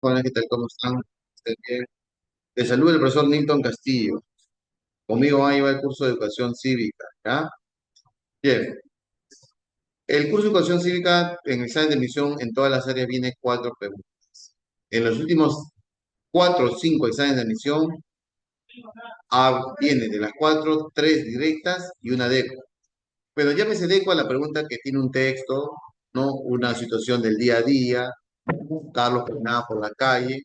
Hola, ¿qué tal? ¿Cómo están? ¿Están bien? Les saluda el profesor Nilton Castillo. Conmigo va a llevar el curso de educación cívica, ¿ya? Bien, el curso de educación cívica en examen de admisión en todas las áreas viene cuatro preguntas. En los últimos cuatro o cinco exámenes de admisión viene de las cuatro, tres directas y una decua. Pero llámese decua la pregunta que tiene un texto, ¿no? Una situación del día a día, Carlos caminaba por la calle.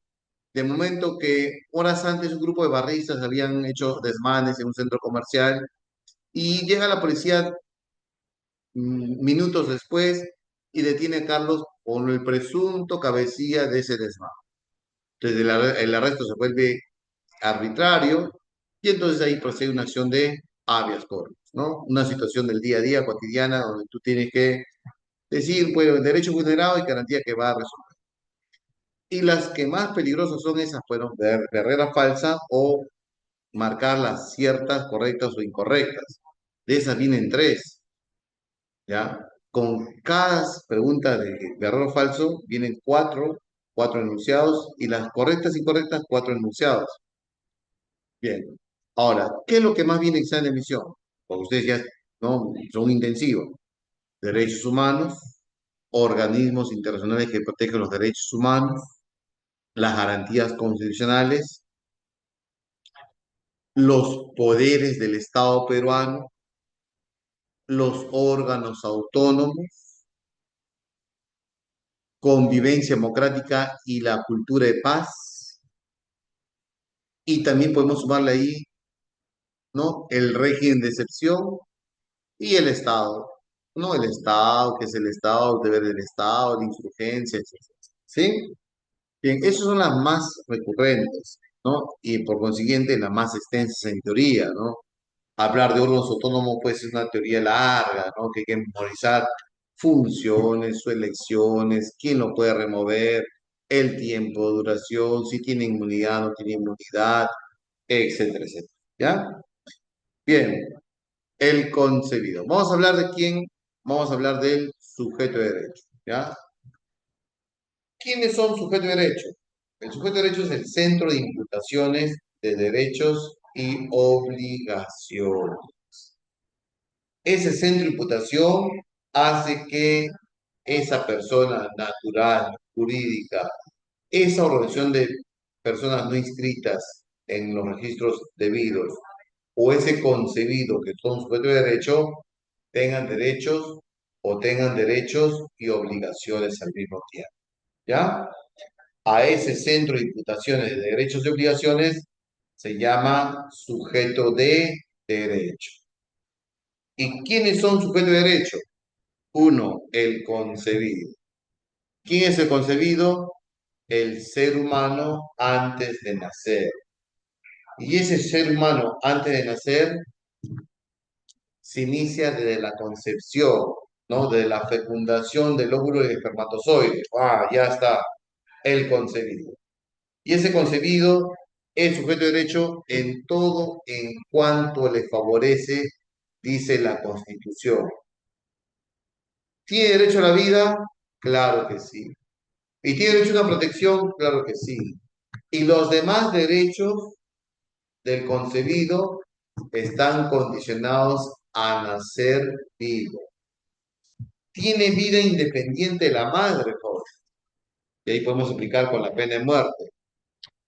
De momento que horas antes un grupo de barristas habían hecho desmanes en un centro comercial y llega la policía minutos después y detiene a Carlos con el presunto cabecilla de ese desmán. Entonces el arresto se vuelve arbitrario y entonces ahí procede una acción de habeas corpus, ¿no? Una situación del día a día cotidiana donde tú tienes que decir, pues, derecho vulnerado y garantía que va a resolver. Y las que más peligrosas son esas, fueron barrera falsa o marcar las ciertas, correctas o incorrectas. De esas vienen tres, ¿ya? Con cada pregunta de error o falso vienen cuatro enunciados y las correctas y incorrectas, cuatro enunciados. Bien. Ahora, ¿qué es lo que más viene en examen de admisión? Porque ustedes ya no son intensivos. Derechos humanos, organismos internacionales que protegen los derechos humanos, las garantías constitucionales, los poderes del Estado peruano, los órganos autónomos, convivencia democrática y la cultura de paz. Y también podemos sumarle ahí, ¿no? El régimen de excepción y el Estado, ¿no? El Estado, que es el Estado, el deber del Estado, la insurgencia, etcétera. ¿Sí? Bien, esas son las más recurrentes, ¿no? Y por consiguiente las más extensas en teoría, ¿no? Hablar de órganos autónomos puede ser una teoría larga, ¿no? Que hay que memorizar funciones, sus elecciones, quién lo puede remover, el tiempo de duración, si tiene inmunidad, no tiene inmunidad, etcétera, etcétera. ¿Ya? Bien, el concebido. Vamos a hablar de quién, vamos a hablar del sujeto de derecho. ¿Ya? ¿Quiénes son sujeto de derecho? El sujeto de derecho es el centro de imputaciones de derechos y obligaciones. Ese centro de imputación hace que esa persona natural, jurídica, esa organización de personas no inscritas en los registros debidos o ese concebido que son sujetos de derecho tengan derechos o tengan derechos y obligaciones al mismo tiempo. ¿Ya? A ese centro de imputaciones de derechos y obligaciones se llama sujeto de derecho. ¿Y quiénes son sujetos de derecho? Uno, el concebido. ¿Quién es el concebido? El ser humano antes de nacer. Y ese ser humano antes de nacer se inicia desde la concepción, ¿no? Desde la fecundación del óvulo y del espermatozoide. Ah, ya está, el concebido. Y ese concebido es sujeto de derecho en todo en cuanto le favorece, dice la Constitución. ¿Tiene derecho a la vida? Claro que sí. ¿Y tiene derecho a una protección? Claro que sí. Y los demás derechos del concebido están condicionados a nacer vivo. Tiene vida independiente la madre, joven. Y ahí podemos aplicar con la pena de muerte.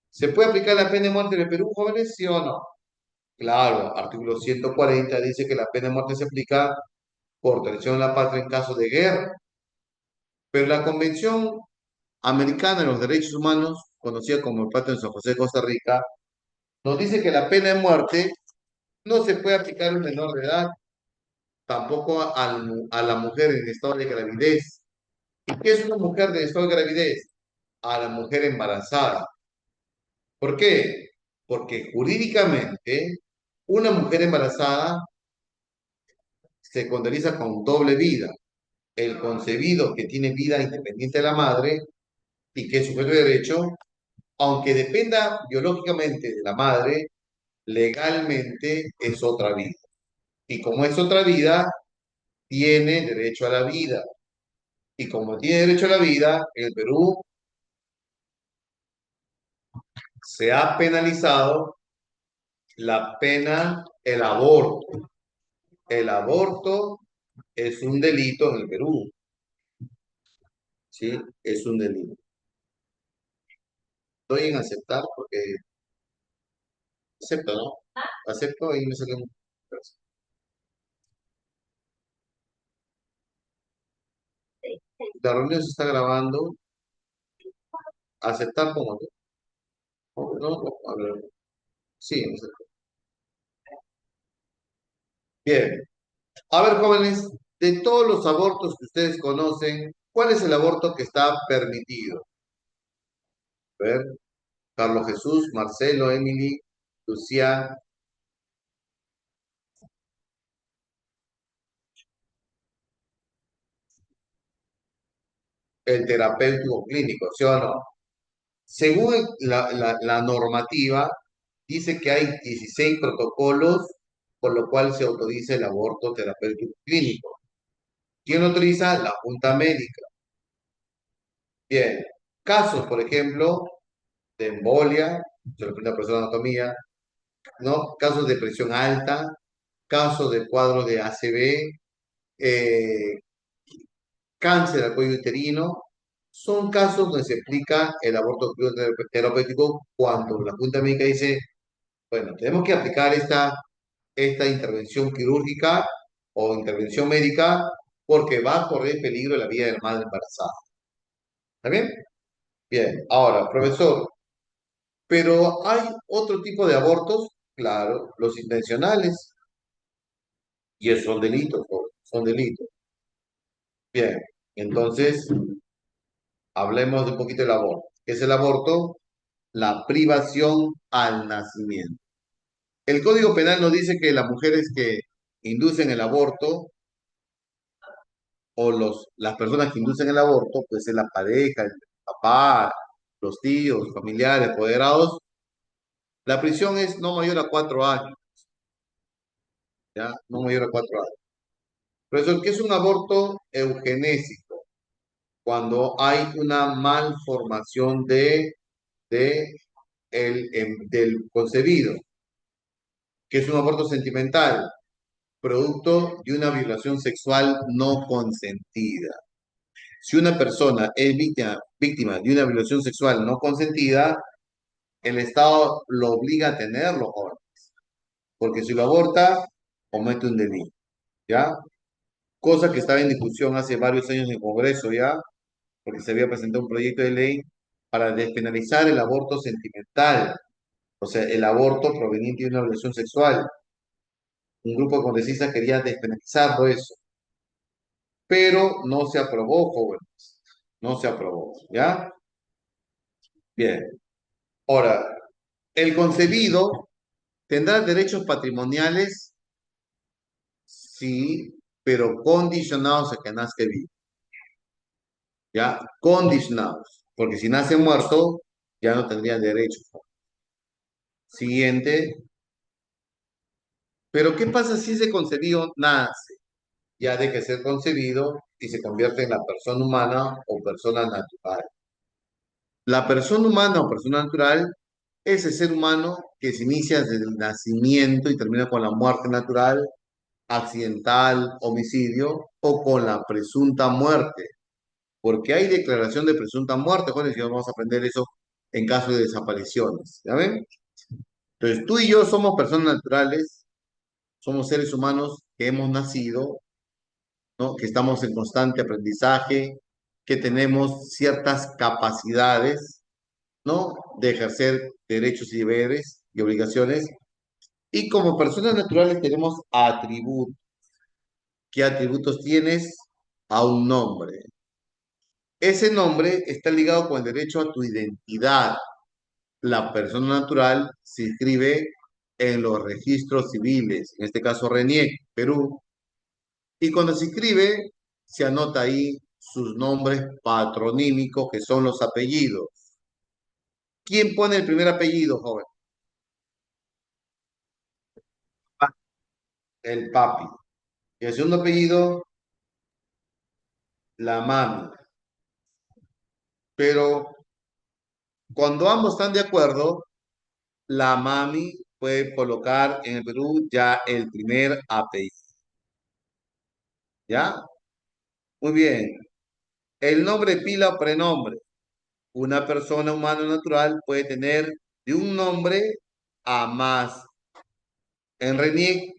¿Se puede aplicar la pena de muerte en el Perú, jóvenes? ¿Sí o no? Claro, artículo 140 dice que la pena de muerte se aplica por traición a la patria en caso de guerra. Pero la Convención Americana de los Derechos Humanos, conocida como el Pacto de San José de Costa Rica, nos dice que la pena de muerte no se puede aplicar a un menor de edad, tampoco a la mujer en estado de gravidez. ¿Y qué es una mujer en estado de gravidez? A la mujer embarazada. ¿Por qué? Porque jurídicamente una mujer embarazada se contabiliza con doble vida. El concebido que tiene vida independiente de la madre y que es sujeto de derecho, aunque dependa biológicamente de la madre, legalmente es otra vida. Y como es otra vida, tiene derecho a la vida. Y como tiene derecho a la vida, en el Perú se ha penalizado la pena, el aborto. El aborto es un delito en el Perú, ¿sí? Es un delito. Estoy en aceptar porque acepto, ¿no? Acepto y me sale un... La reunión se está grabando. Aceptar como no, a ver, sí, acepto. Bien. A ver, jóvenes, de todos los abortos que ustedes conocen, ¿cuál es el aborto que está permitido? A ver, Carlos Jesús, Marcelo, Emily, Lucía, el terapéutico clínico, ¿sí o no? Según la normativa, dice que hay 16 protocolos por lo cual se autoriza el aborto terapéutico clínico. ¿Quién lo autoriza? La Junta Médica. Bien. Casos, por ejemplo, de embolia, se lo prende a persona de anatomía, ¿no? Casos de presión alta, casos de cuadro de ACV, eh, cáncer al cuello uterino, son casos donde se aplica el aborto terapéutico cuando la Junta Médica dice, bueno, tenemos que aplicar esta intervención quirúrgica o intervención médica porque va a correr peligro la vida de la madre embarazada. ¿Está bien? Bien. Ahora, profesor, pero hay otro tipo de abortos, claro, los intencionales, y esos son delitos, joven, son delitos. Bien, entonces hablemos de un poquito del aborto. ¿Qué es el aborto? La privación al nacimiento. El Código Penal nos dice que las mujeres que inducen el aborto o las personas que inducen el aborto, pues es la pareja, el papá, los tíos, familiares, apoderados, la prisión es no mayor a 4 años, ¿ya? No mayor a 4 años. Profesor, ¿qué es un aborto eugenésico? Cuando hay una malformación del concebido, que es un aborto sentimental, producto de una violación sexual no consentida. Si una persona es víctima de una violación sexual no consentida, el Estado lo obliga a tenerlo, joven, porque si lo aborta, comete un delito, ¿ya? Cosa que estaba en discusión hace varios años en el Congreso, ¿ya? Porque se había presentado un proyecto de ley para despenalizar el aborto sentimental, o sea, el aborto proveniente de una violación sexual. Un grupo de congresistas quería despenalizarlo eso, pero no se aprobó, jóvenes, no se aprobó, ¿ya? Bien, ahora, el concebido tendrá derechos patrimoniales, sí, pero condicionados a que nazca vivo, ¿ya? Condicionados, porque si nace muerto, ya no tendría derechos. Siguiente, pero ¿qué pasa si ese concebido nace? Ya deja de ser concebido y se convierte en la persona humana o persona natural. La persona humana o persona natural es el ser humano que se inicia desde el nacimiento y termina con la muerte natural, accidental, homicidio o con la presunta muerte. Porque hay declaración de presunta muerte, jóvenes, y vamos a aprender eso en caso de desapariciones. ¿Ya ven? Entonces, tú y yo somos personas naturales, somos seres humanos que hemos nacido, ¿no? Que estamos en constante aprendizaje, que tenemos ciertas capacidades, ¿no? De ejercer derechos y deberes y obligaciones. Y como personas naturales tenemos atributos. ¿Qué atributos tienes? A un nombre. Ese nombre está ligado con el derecho a tu identidad. La persona natural se inscribe en los registros civiles, en este caso RENIEC, Perú, y cuando se inscribe, se anota ahí sus nombres patronímicos, que son los apellidos. ¿Quién pone el primer apellido, joven? El papi. Y el segundo apellido, la mami. Pero cuando ambos están de acuerdo, La mami puede colocar en el Perú ya el primer apellido. ¿Ya? Muy bien. El nombre pila o prenombre. Una persona humana o natural puede tener de un nombre a más. En RENIEC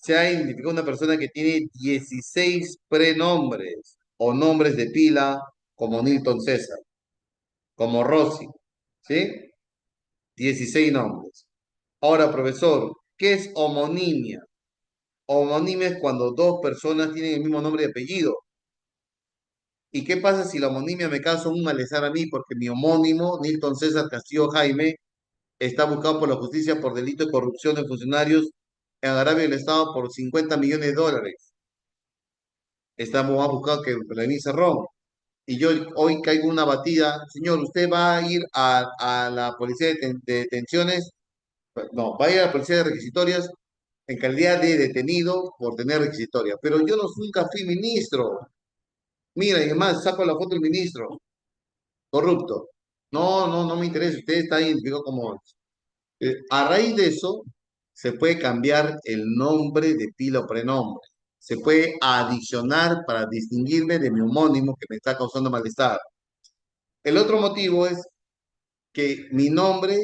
se ha identificado una persona que tiene 16 prenombres o nombres de pila, como Nilton César, como Rosy, ¿sí? 16 nombres. Ahora, profesor, ¿qué es homonimia? Homonimia es cuando dos personas tienen el mismo nombre y apellido. ¿Y qué pasa si la homonimia me causa un malestar a mí? Porque mi homónimo, Nilton César Castillo Jaime, está buscado por la justicia por delito de corrupción de funcionarios en Arabia del Estado por 50 millones de dólares. Estamos más buscados que Lenín Cerrón. Y yo hoy caigo en una batida. Señor, ¿usted va a ir a la policía de detenciones? No, va a ir a la policía de requisitorias en calidad de detenido por tener requisitoria. Pero yo no, nunca fui ministro. Mira, y además saco la foto del ministro. Corrupto. No, no, no me interesa. Usted está identificado como... a raíz de eso, se puede cambiar el nombre de pila o prenombre. Se puede adicionar para distinguirme de mi homónimo que me está causando malestar. El otro motivo es que mi nombre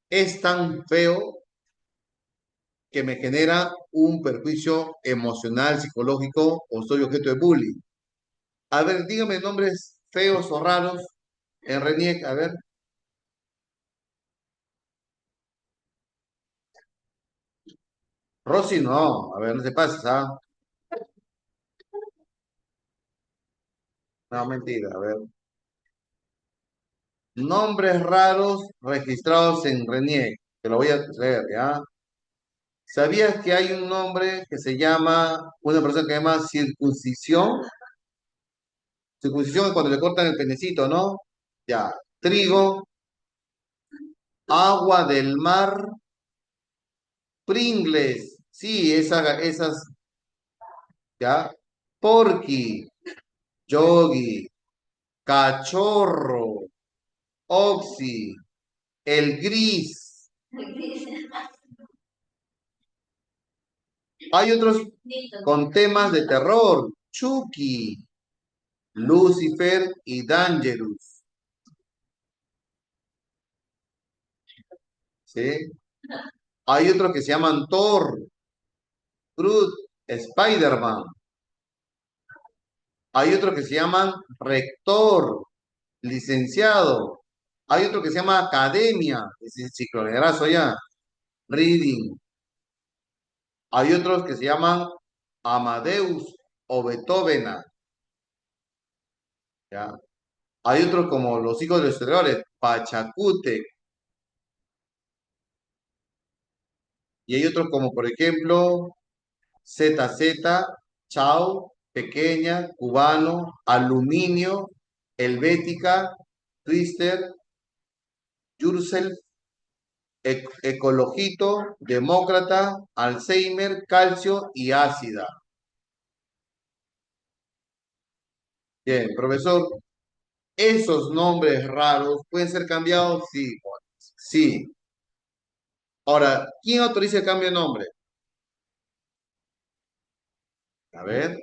es tan feo que me genera un perjuicio emocional, psicológico o soy objeto de bullying. A ver, dígame nombres feos o raros en RENIEC. A ver, Rosy, no. A ver, no te pases, ¿ah? No, mentira. A ver. Nombres raros registrados en RENIEC. Te lo voy a leer, ¿ya? ¿Sabías que hay un nombre que se llama, una persona que se llama circuncisión? Circuncisión es cuando le cortan el penecito, ¿no? Ya. Trigo, agua del mar, Pringles. Sí, esas, ¿ya? Porky, Yogi, Cachorro, Oxy, el gris. Hay otros con temas de terror. Chucky, Lucifer y Dangerous. ¿Sí? Hay otros que se llaman Thor, Groot, Spider-Man. Hay otros que se llaman Rector, licenciado. Hay otro que se llama Academia, es el ciclonegrazo ya. Reading. Hay otros que se llaman Amadeus o Beethovena, ¿ya? Hay otros como los hijos de los historiadores, Pachacute, y hay otros como, por ejemplo, ZZ, Chao, Pequeña, Cubano, Aluminio, Helvética, Twister, Yourself, Ecologito, Demócrata, Alzheimer, Calcio y Ácida. Bien, profesor, ¿esos nombres raros pueden ser cambiados? Sí, pues, sí. Ahora, ¿quién autoriza el cambio de nombre? A ver,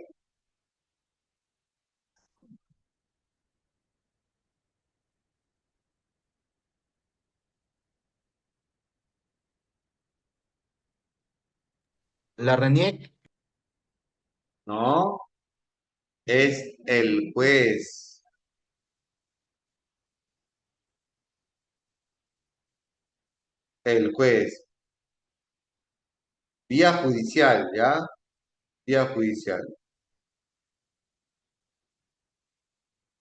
La RENIEC. no, es el juez. El juez. Vía judicial, ¿ya? Vía judicial,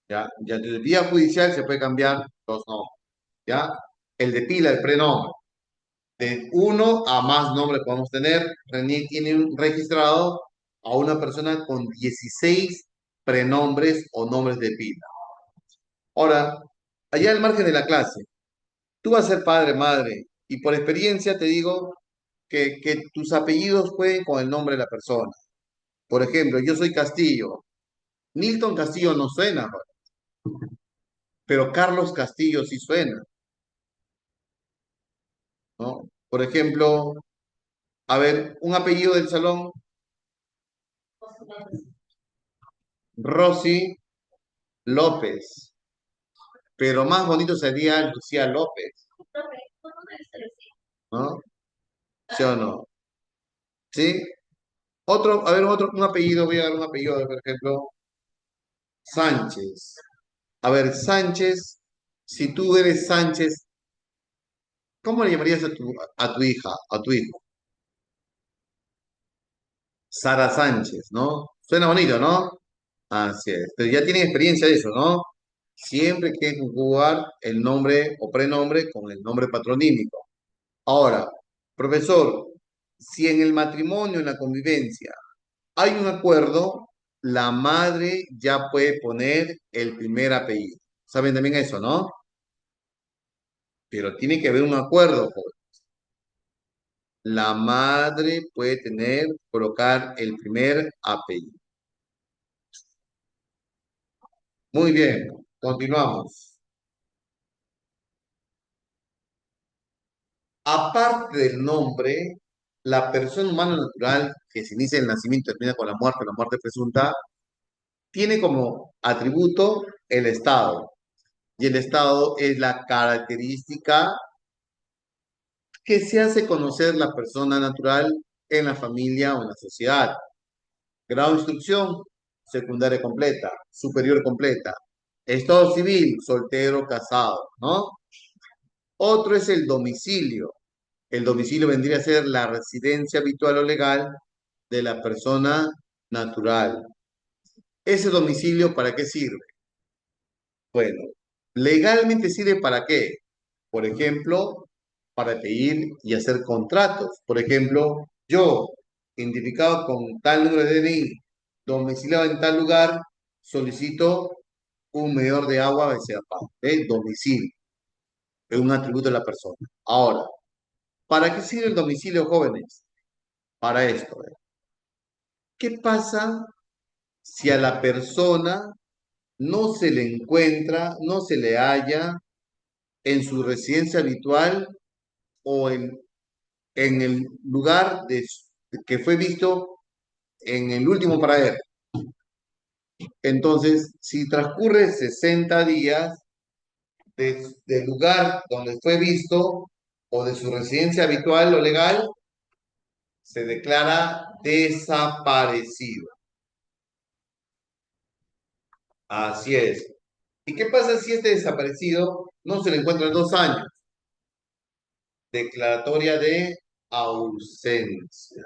¿ya? Ya desde vía judicial se puede cambiar los nombres, ¿ya? El de pila, el prenombre. De uno a más nombres podemos tener. René tiene registrado a una persona con 16 prenombres o nombres de pila. Ahora, allá al margen de la clase, tú vas a ser padre, madre, y por experiencia te digo que tus apellidos jueguen con el nombre de la persona. Por ejemplo, yo soy Castillo. Nilton Castillo no suena, pero Carlos Castillo sí suena. ¿no? Por ejemplo, a ver, un apellido del salón, Rosy López, pero más bonito sería Lucía López, ¿no? ¿Sí o no? ¿Sí? Otro, a ver, otro, un apellido, voy a dar un apellido, por ejemplo, Sánchez. A ver, Sánchez, si tú eres Sánchez, ¿cómo le llamarías a tu hija, a tu hijo? Sara Sánchez, ¿no? Suena bonito, ¿no? Así es. Pero ya tienen experiencia de eso, ¿no? Siempre hay que conjugar el nombre o prenombre con el nombre patronímico. Ahora, profesor, si en el matrimonio, en la convivencia, hay un acuerdo, la madre ya puede poner el primer apellido. ¿Saben también eso, no? Pero tiene que haber un acuerdo, joven. La madre puede colocar el primer apellido. Muy bien, continuamos. Aparte del nombre, la persona humana natural que se inicia en el nacimiento y termina con la muerte presunta, tiene como atributo el estado. Y el estado es la característica que se hace conocer la persona natural en la familia o en la sociedad. Grado de instrucción, secundaria completa, superior completa. Estado civil, soltero, casado, ¿no? Otro es el domicilio. El domicilio vendría a ser la residencia habitual o legal de la persona natural. ¿Ese domicilio para qué sirve? Bueno, legalmente sirve para qué? Por ejemplo, para pedir y hacer contratos. Por ejemplo, yo, identificado con tal número de DNI, domiciliado en tal lugar, solicito un medidor de agua de domicilio. Es un atributo de la persona. Ahora, ¿para qué sirve el domicilio, jóvenes? Para esto. ¿Qué pasa si a la persona no se le encuentra, no se le halla en su residencia habitual o en el lugar que fue visto en el último paradero? Entonces, si transcurre 60 días del lugar donde fue visto o de su residencia habitual o legal, se declara desaparecido. Así es. ¿Y qué pasa si este desaparecido no se le encuentra en 2 años? Declaratoria de ausencia.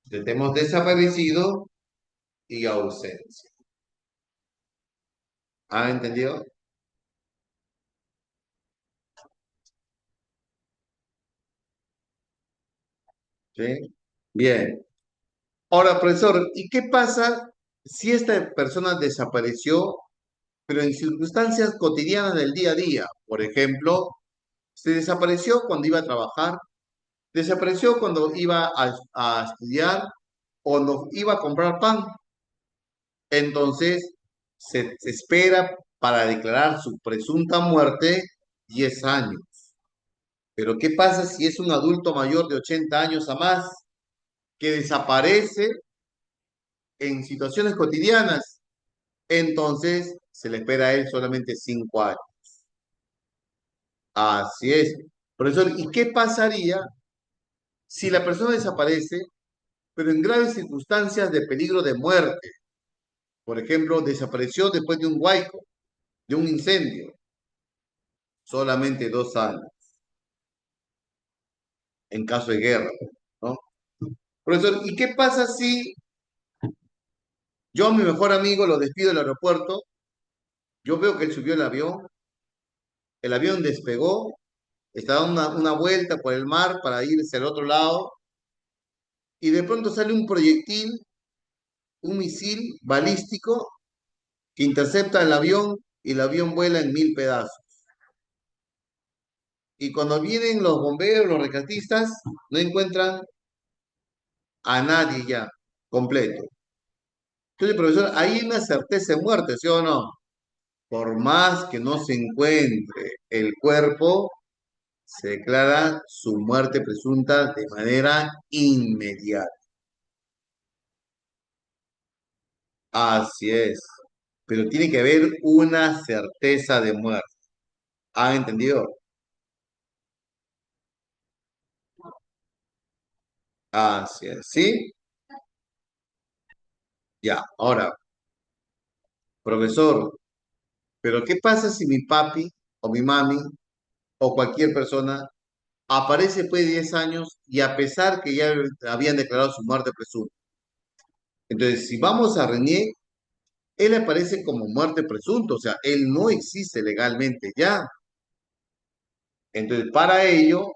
Tenemos desaparecido y ausencia. ¿Han entendido? ¿Sí? Bien. Ahora, profesor, ¿y qué pasa si esta persona desapareció, pero en circunstancias cotidianas del día a día? Por ejemplo, se desapareció cuando iba a trabajar, desapareció cuando iba a estudiar, o cuando iba a comprar pan. Entonces, se espera para declarar su presunta muerte 10 años. Pero ¿qué pasa si es un adulto mayor de 80 años a más que desaparece en situaciones cotidianas? Entonces, se le espera a él solamente 5 años. Así es. Profesor, ¿y qué pasaría si la persona desaparece, pero en graves circunstancias de peligro de muerte? Por ejemplo, desapareció después de un huaico, de un incendio, solamente 2 años, en caso de guerra, ¿no? Profesor, ¿y qué pasa si yo a mi mejor amigo lo despido del aeropuerto? Yo veo que él subió el avión despegó, está dando una vuelta por el mar para irse al otro lado, y de pronto sale un proyectil, un misil balístico que intercepta el avión y el avión vuela en 1000 pedazos. Y cuando vienen los bomberos, los rescatistas, no encuentran a nadie ya, completo. Entonces, profesor, ahí hay una certeza de muerte, ¿sí o no? Por más que no se encuentre el cuerpo, Se declara su muerte presunta de manera inmediata. Así es. Pero tiene que haber una certeza de muerte. ¿Han entendido? Así es. ¿Sí? Ya. Ahora, profesor, ¿pero qué pasa si mi papi o mi mami o cualquier persona aparece después de 10 años y a pesar que ya habían declarado su muerte presunta? Entonces, si vamos a Renier, él aparece como muerte presunta, o sea, él no existe legalmente ya. Entonces, para ello,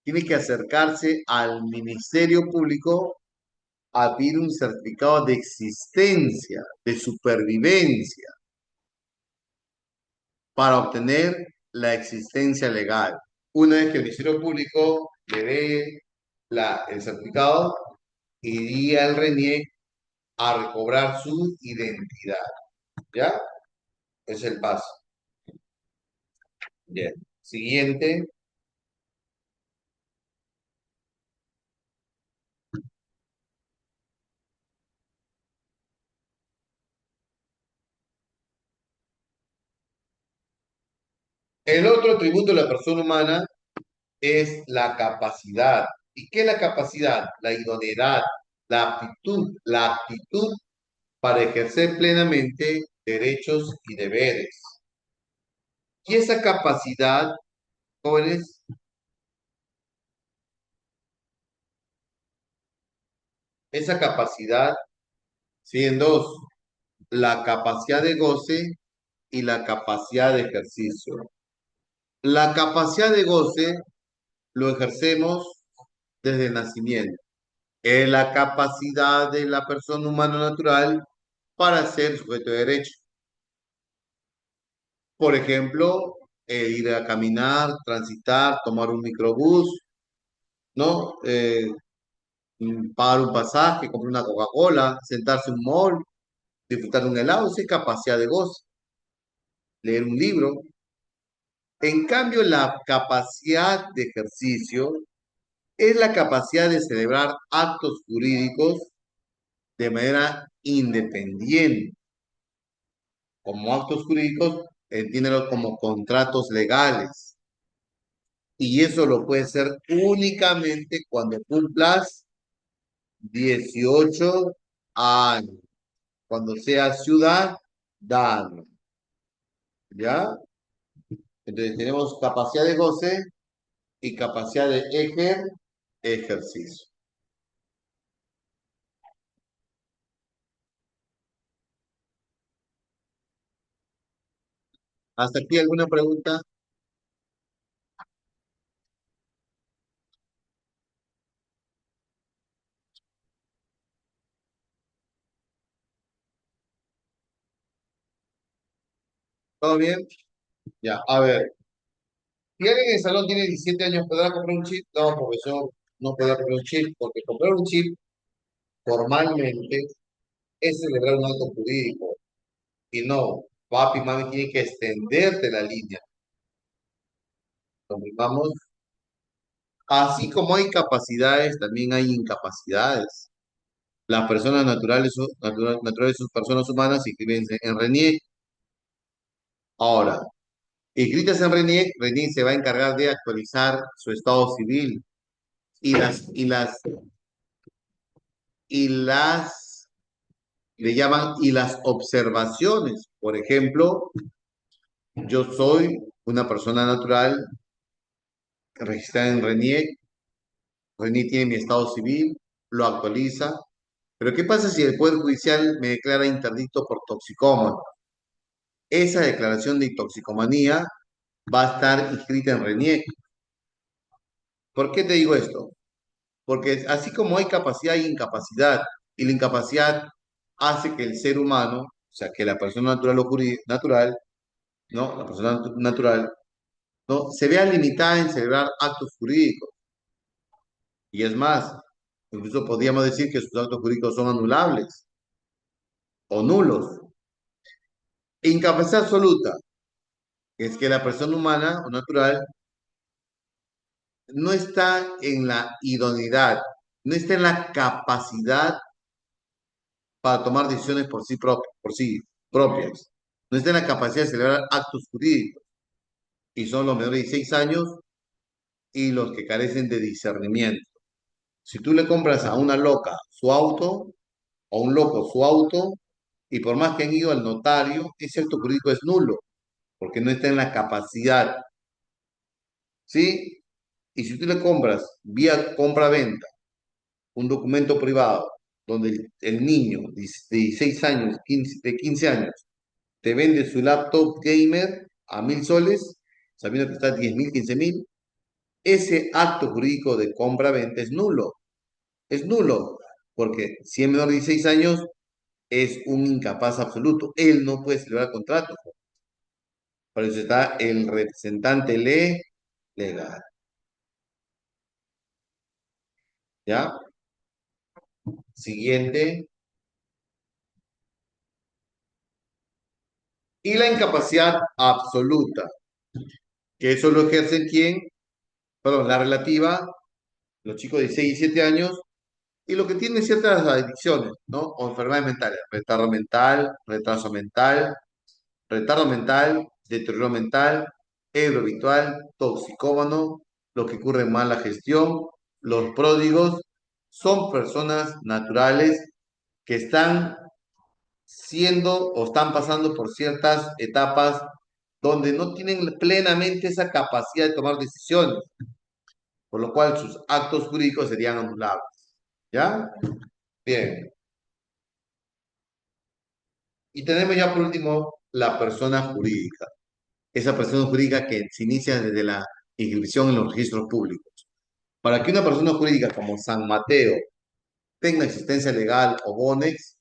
tiene que acercarse al Ministerio Público a pedir un certificado de existencia, de supervivencia, para obtener la existencia legal. Una vez que el Ministerio Público le dé el certificado, iría al RENIEC a recobrar su identidad. ¿Ya? Es el paso. Bien. Siguiente. El otro atributo de la persona humana es la capacidad. ¿Y qué es la capacidad? La idoneidad, la aptitud para ejercer plenamente derechos y deberes. Y esa capacidad, jóvenes, esa capacidad, siguen dos, la capacidad de goce y la capacidad de ejercicio. La capacidad de goce lo ejercemos desde el nacimiento. Es la capacidad de la persona humana natural para ser sujeto de derecho. Por ejemplo, ir a caminar, transitar, tomar un microbús, ¿no? Pagar un pasaje, comprar una Coca-Cola, sentarse en un mall, disfrutar de un helado, esa es capacidad de goce, leer un libro. En cambio, la capacidad de ejercicio es la capacidad de celebrar actos jurídicos de manera independiente. Como actos jurídicos, entiéndelo como contratos legales. Y eso lo puede ser únicamente cuando cumplas 18 años, cuando seas ciudadano. ¿Ya? Entonces tenemos capacidad de goce y capacidad de ejercicio. ¿Hasta aquí alguna pregunta? ¿Todo bien? Ya, a ver. Si alguien en el salón tiene 17 años, ¿podrá comprar un chip? No, profesor, no podrá comprar un chip, porque comprar un chip formalmente es celebrar un acto jurídico. Y no, papi y mami tienen que extenderte la línea. Vamos, así como hay capacidades, también hay incapacidades. Las personas naturales, naturales son personas humanas inscriben en RENIEC. Ahora, inscritas en RENIEC, RENIEC se va a encargar de actualizar su estado civil y las le llaman y las observaciones. Por ejemplo, yo soy una persona natural registrada en RENIEC, RENIEC tiene mi estado civil, lo actualiza. Pero ¿qué pasa si el Poder Judicial me declara interdicto por toxicómano? Esa declaración de toxicomanía va a estar inscrita en RENIEC. ¿Por qué te digo esto? Porque así como hay capacidad, hay incapacidad. Y la incapacidad hace que el ser humano, o sea, que la persona natural o natural, ¿no? La persona natural, ¿no? Se vea limitada en celebrar actos jurídicos. Y es más, incluso podríamos decir que sus actos jurídicos son anulables o nulos. Incapacidad absoluta, que es que la persona humana o natural no está en la idoneidad, no está en la capacidad para tomar decisiones por sí propias, no está en la capacidad de celebrar actos jurídicos, y son los menores de 16 años y los que carecen de discernimiento. Si tú le compras a una loca su auto, o a un loco su auto, y por más que han ido al notario, ese acto jurídico es nulo, porque no está en la capacidad, ¿sí? Y si tú le compras vía compra-venta un documento privado donde el niño de 16 años, de 15 años, te vende su laptop gamer a 1.000 soles, sabiendo que está a 10.000, 15.000, ese acto jurídico de compra-venta es nulo, porque si es menor de 16 años, es un incapaz absoluto. Él no puede celebrar contrato. Por eso está el representante legal. ¿Ya? Siguiente. Y la incapacidad absoluta, que eso lo ejercen quién, perdón, la relativa, los chicos de 6 y 7 años, y lo que tienen ciertas adicciones, ¿no? O enfermedades mentales, retardo mental, deterioro mental, ebro habitual, toxicómano, los que ocurren mala gestión, los pródigos, son personas naturales que están siendo o están pasando por ciertas etapas donde no tienen plenamente esa capacidad de tomar decisiones, por lo cual sus actos jurídicos serían anulables. ¿Ya? Bien. Y tenemos ya por último la persona jurídica. Esa persona jurídica que se inicia desde la inscripción en los registros públicos. Para que una persona jurídica como San Mateo tenga existencia legal o bonex,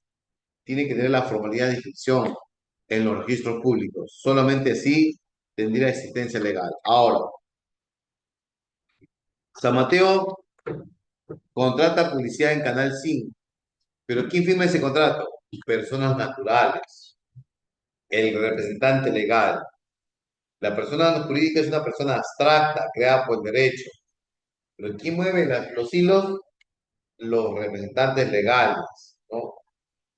tiene que tener la formalidad de inscripción en los registros públicos. Solamente así tendría existencia legal. Ahora, San Mateo contrata publicidad en Canal 5, pero ¿quién firma ese contrato? Personas naturales, el representante legal. La persona jurídica es una persona abstracta, creada por el derecho, pero ¿quién mueve los hilos? Los representantes legales, ¿no?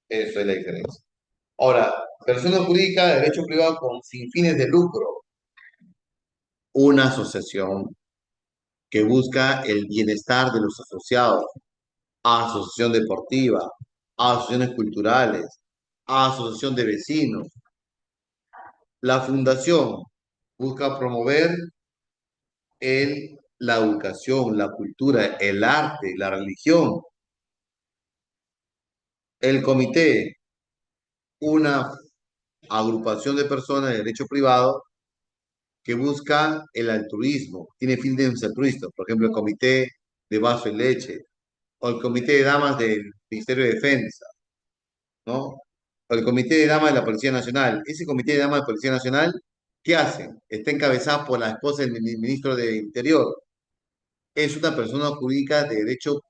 Eso es la diferencia. Ahora, persona jurídica de derecho privado sin fines de lucro, una asociación que busca el bienestar de los asociados, asociación deportiva, asociaciones culturales, asociación de vecinos. La fundación busca promover la educación, la cultura, el arte, la religión. El comité, una agrupación de personas de derecho privado que busca el altruismo, tiene fines altruistas, por ejemplo, el comité de vaso y leche, o el comité de damas del Ministerio de Defensa, ¿no? O el comité de damas de la Policía Nacional. Ese comité de damas de la Policía Nacional, ¿qué hacen? Está encabezado por la esposa del ministro de Interior. Es una persona jurídica de derecho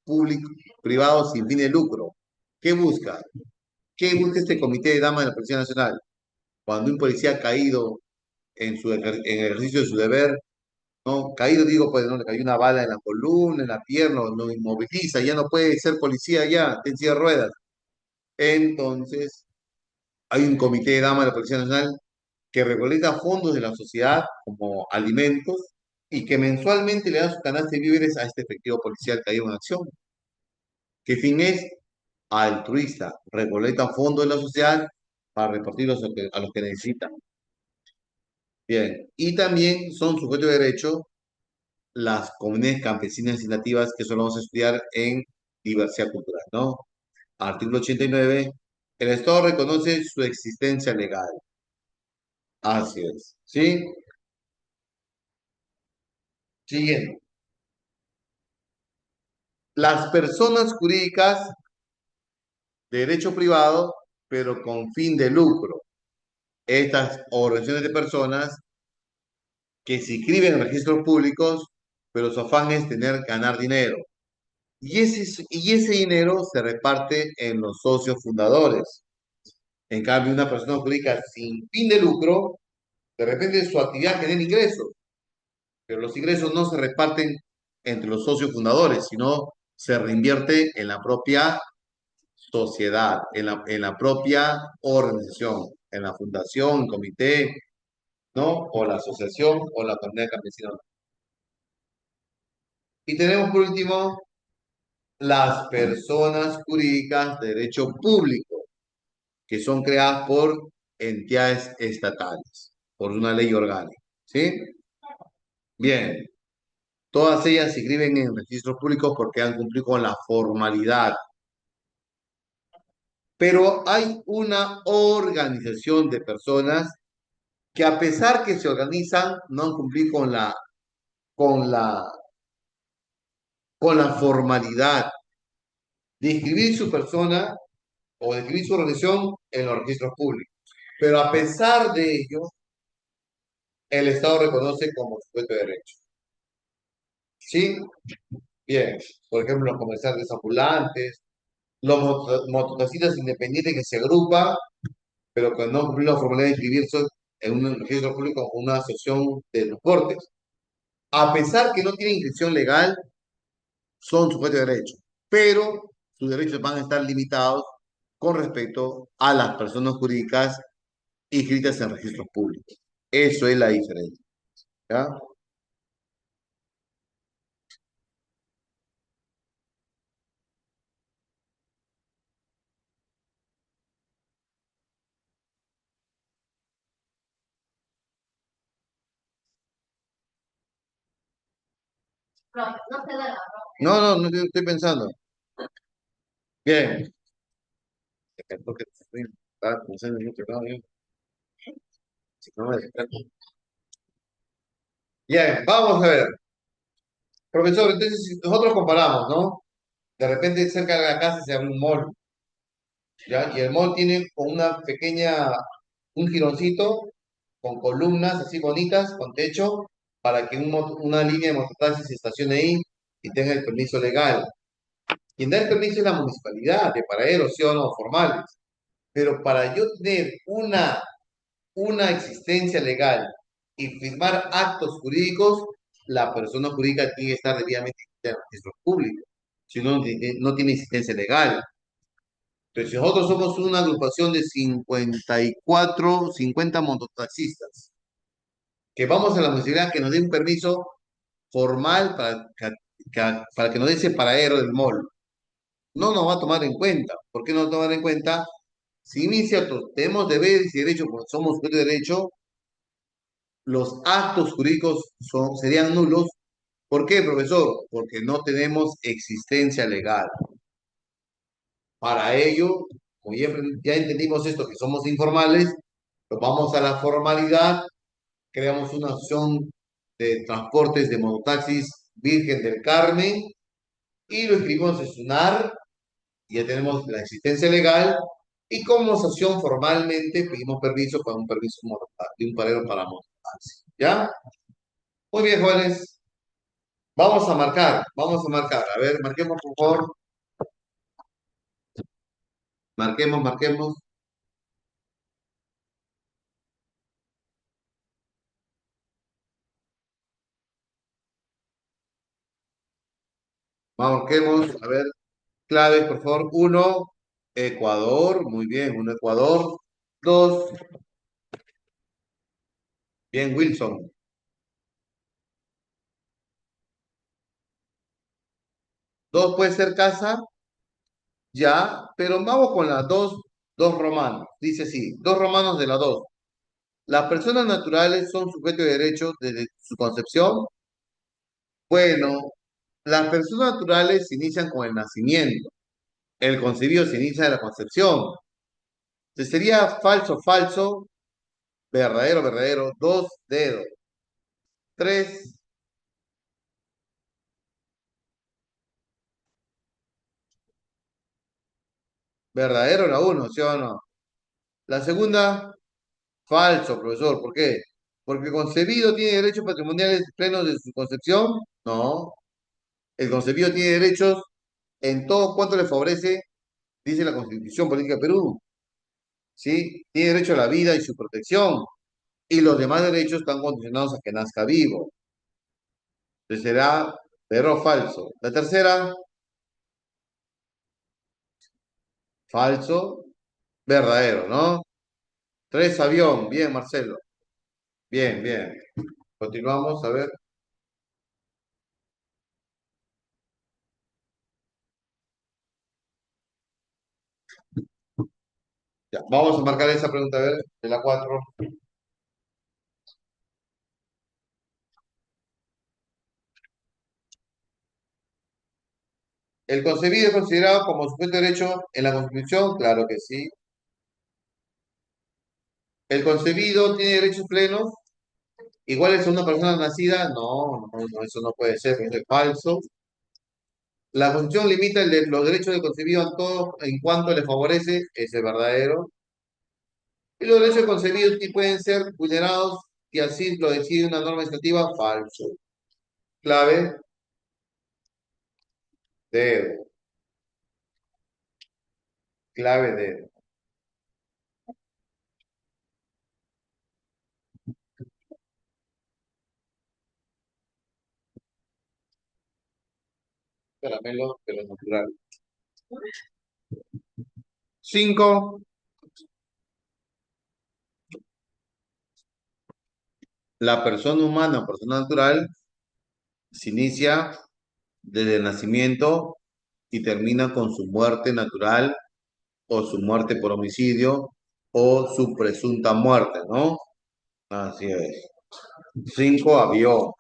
público, privado, sin fin de lucro. ¿Qué busca? ¿Qué busca este comité de damas de la Policía Nacional? Cuando un policía ha caído en el ejercicio de su deber, ¿no? Caído, digo, pues, ¿no? Le cayó una bala en la columna, en la pierna, lo inmoviliza, ya no puede ser policía ya, está en silla de ruedas. Entonces, hay un comité de damas de la Policía Nacional que recolecta fondos de la sociedad como alimentos y que mensualmente le da su canasta de víveres a este efectivo policial caído en acción. ¿Qué fin es? Altruista. Recolecta fondos de la sociedad para repartirlos a los que necesitan. Bien. Y también son sujetos de derecho las comunidades campesinas y nativas, que eso lo vamos a estudiar en diversidad cultural, ¿no? Artículo 89. El Estado reconoce su existencia legal. Así es. ¿Sí? Siguiente. Las personas jurídicas de derecho privado, pero con fin de lucro. Estas organizaciones de personas que se inscriben en registros públicos, pero su afán es ganar dinero. Y ese dinero se reparte en los socios fundadores. En cambio, una persona jurídica sin fin de lucro, de repente su actividad genera ingresos, pero los ingresos no se reparten entre los socios fundadores, sino se reinvierte en la propia sociedad, en la propia organización, en la fundación, comité, ¿no? O la asociación o la comunidad campesina. Y tenemos por último las personas jurídicas de derecho público, que son creadas por entidades estatales, por una ley orgánica. ¿Sí? Bien, todas ellas se inscriben en registros públicos porque han cumplido con la formalidad. Pero hay una organización de personas que a pesar que se organizan, no han cumplido con la, con la formalidad de inscribir su persona o de inscribir su organización en los registros públicos. Pero a pesar de ello, el Estado reconoce como sujeto de derecho. ¿Sí? Bien. Por ejemplo, los comerciantes ambulantes, los mototaxistas independientes que se agrupan, pero que no cumplen la formalidad de inscribirse en un registro público o una asociación de transportes. A pesar que no tienen inscripción legal, son sujetos de derecho, pero sus derechos van a estar limitados con respecto a las personas jurídicas inscritas en registros públicos. Eso es la diferencia. ¿Ya? No, no, no estoy pensando. Bien. Porque estaba pensando en otro lado, yo. Si no me descarto. Bien, vamos a ver. Profesor, entonces si nosotros comparamos, ¿no? De repente cerca de la casa se abre un mall, ¿ya? Y el mall tiene con una pequeña, un gironcito con columnas así bonitas, con techo, para que una línea de mototaxis se estacione ahí y tenga el permiso legal. Quien da el permiso es la municipalidad, de paraderos, sí o no, formales. Pero para yo tener una existencia legal y firmar actos jurídicos, la persona jurídica tiene que estar debidamente en registro público. Si no, no tiene existencia legal. Entonces, si nosotros somos una agrupación de 54, 50 mototaxistas, que vamos a la municipalidad que nos dé un permiso formal para que nos dé ese paradero del mall. No nos va a tomar en cuenta. ¿Por qué no nos va a tomar en cuenta? Si bien cierto, tenemos deberes y derechos, porque somos sujetos de derecho, los actos jurídicos serían nulos. ¿Por qué, profesor? Porque no tenemos existencia legal. Para ello, como ya entendimos esto, que somos informales, pues vamos a la formalidad, creamos una asociación de transportes de mototaxis Virgen del Carmen y lo escribimos en SUNAR, ya tenemos la existencia legal y como asociación formalmente pedimos permiso para un permiso de un paradero para mototaxi. ¿Ya? Muy bien, jóvenes. Vamos a marcar, vamos a marcar. A ver, marquemos, por favor. Marquemos, marquemos. Marquemos, a ver, claves, por favor. Uno, Ecuador. Muy bien, uno, Ecuador. Dos, bien, Wilson. Dos puede ser casa, ya, pero vamos con las dos romanos. Dice así, dos romanos de la dos. Las personas naturales son sujetos de derecho desde su concepción. Bueno, las personas naturales se inician con el nacimiento. El concebido se inicia de la concepción. Entonces sería falso, falso, verdadero, verdadero, dos dedos. Tres, verdadero la uno, ¿sí o no? La segunda, falso, profesor. ¿Por qué? Porque el concebido tiene derechos patrimoniales plenos de su concepción. No. El concebido tiene derechos en todo cuanto le favorece, dice la Constitución Política de Perú. ¿Sí? Tiene derecho a la vida y su protección. Y los demás derechos están condicionados a que nazca vivo. Entonces será verdadero o falso. La tercera, falso, verdadero, ¿no? Tres, avión. Bien, Marcelo. Bien, bien. Continuamos, a ver. Ya, vamos a marcar esa pregunta, a ver, de la cuatro. ¿El concebido es considerado como sujeto de derecho en la Constitución? Claro que sí. ¿El concebido tiene derechos plenos iguales a una persona nacida? No, no, no, eso no puede ser, eso es falso. La Constitución limita los derechos del concebido a todos en cuanto le favorece, ese es verdadero. Y los derechos del concebido sí pueden ser vulnerados si así lo decide una norma administrativa, falso. Clave, dedo, clave, dedo. Caramelo, pero natural. Cinco, la persona humana o persona natural se inicia desde el nacimiento y termina con su muerte natural o su muerte por homicidio o su presunta muerte, ¿no? Así es. Cinco, avión.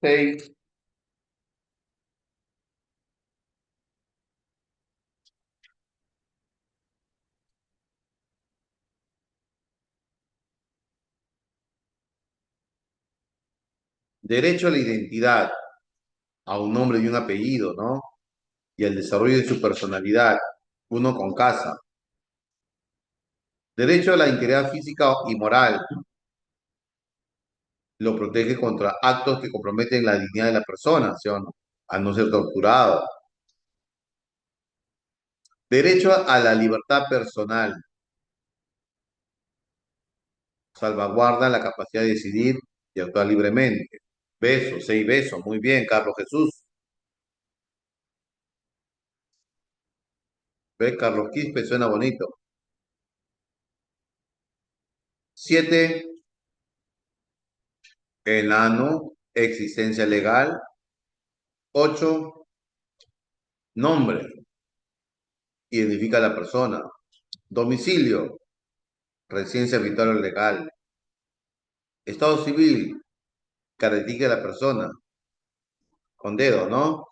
Seis, derecho a la identidad, a un nombre y un apellido, ¿no? Y al desarrollo de su personalidad, uno con casa. Derecho a la integridad física y moral, lo protege contra actos que comprometen la dignidad de la persona, ¿sí o no? A no ser torturado. Derecho a la libertad personal, salvaguarda la capacidad de decidir y actuar libremente. Besos, seis besos, muy bien, Carlos Jesús. ¿Ves? Carlos Quispe suena bonito. Siete, enano, existencia legal. Ocho, nombre, identifica a la persona. Domicilio, residencia habitual o legal. Estado civil, caracteriza a la persona, con dedo, ¿no?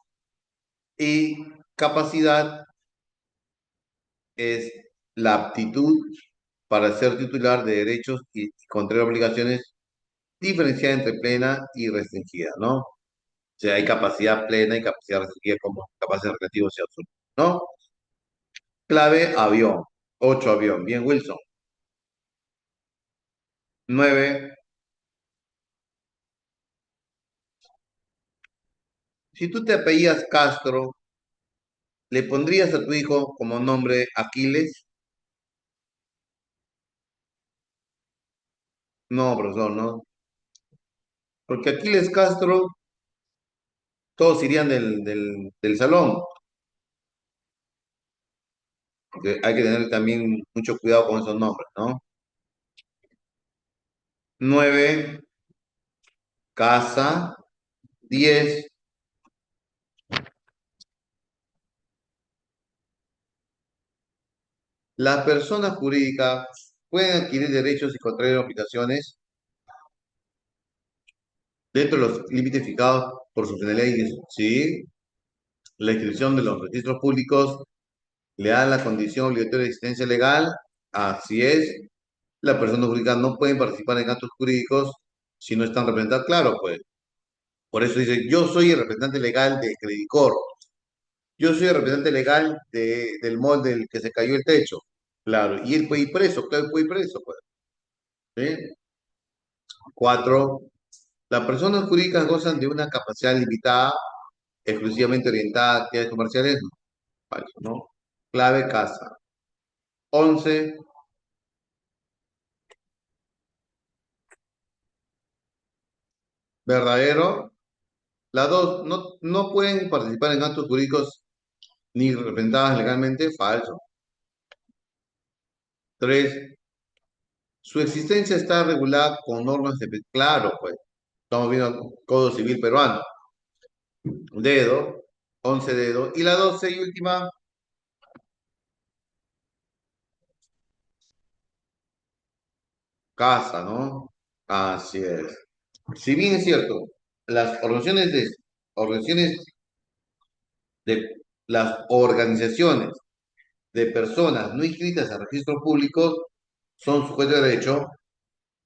Y capacidad es la aptitud para ser titular de derechos y contraer obligaciones diferenciada entre plena y restringida, ¿no? O sea, hay capacidad plena y capacidad restringida como capacidad relativa y absoluta, ¿no? Clave, avión. Ocho, avión. Bien, Wilson. Nueve, si tú te apellidas Castro, ¿le pondrías a tu hijo como nombre Aquiles? No, profesor, no. Porque Aquiles Castro, todos irían del salón. Porque hay que tener también mucho cuidado con esos nombres, ¿no? Nueve, casa. Diez, las personas jurídicas pueden adquirir derechos y contraer obligaciones dentro de los límites fijados por sus leyes. Sí, la inscripción de los registros públicos le da la condición obligatoria de existencia legal. Así es. Las personas jurídicas no pueden participar en actos jurídicos si no están representadas. Claro, pues. Por eso dice, yo soy el representante legal de Credicor. Yo soy el representante legal del molde del que se cayó el techo. Claro. Y él puede ir preso. Claro, él puede ir preso, pues. ¿Sí? Cuatro, las personas jurídicas gozan de una capacidad limitada, exclusivamente orientada a actividades comerciales. No, falso, ¿no? Clave, casa. 11, verdadero. Las dos no pueden participar en actos jurídicos ni representadas legalmente, falso. Tres, su existencia está regulada con normas de... Claro, pues, estamos viendo el Código Civil peruano. Dedo, 11 dedos. Y la 12 y última, casa, ¿no? Así es. Si bien es cierto, las organizaciones de las organizaciones de personas no inscritas a registros públicos son sujetos de derecho,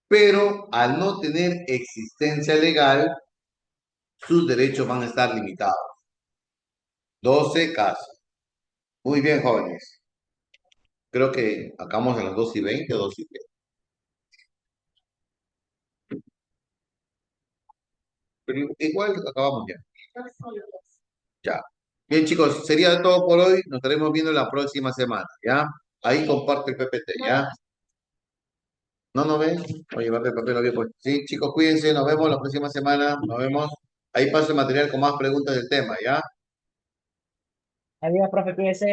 pero al no tener existencia legal, sus derechos van a estar limitados. 12 casos. Muy bien, jóvenes. Creo que acabamos a las 2:20 o 2:20. Pero igual acabamos ya. Ya. Bien, chicos, sería todo por hoy. Nos estaremos viendo la próxima semana, ¿ya? Ahí comparte el PPT, ¿ya? ¿No nos ven? Voy a llevarte el papel, lo había puesto. Sí, chicos, cuídense. Nos vemos la próxima semana. Nos vemos. Ahí paso el material con más preguntas del tema, ¿ya? Adiós, profe, cuídese.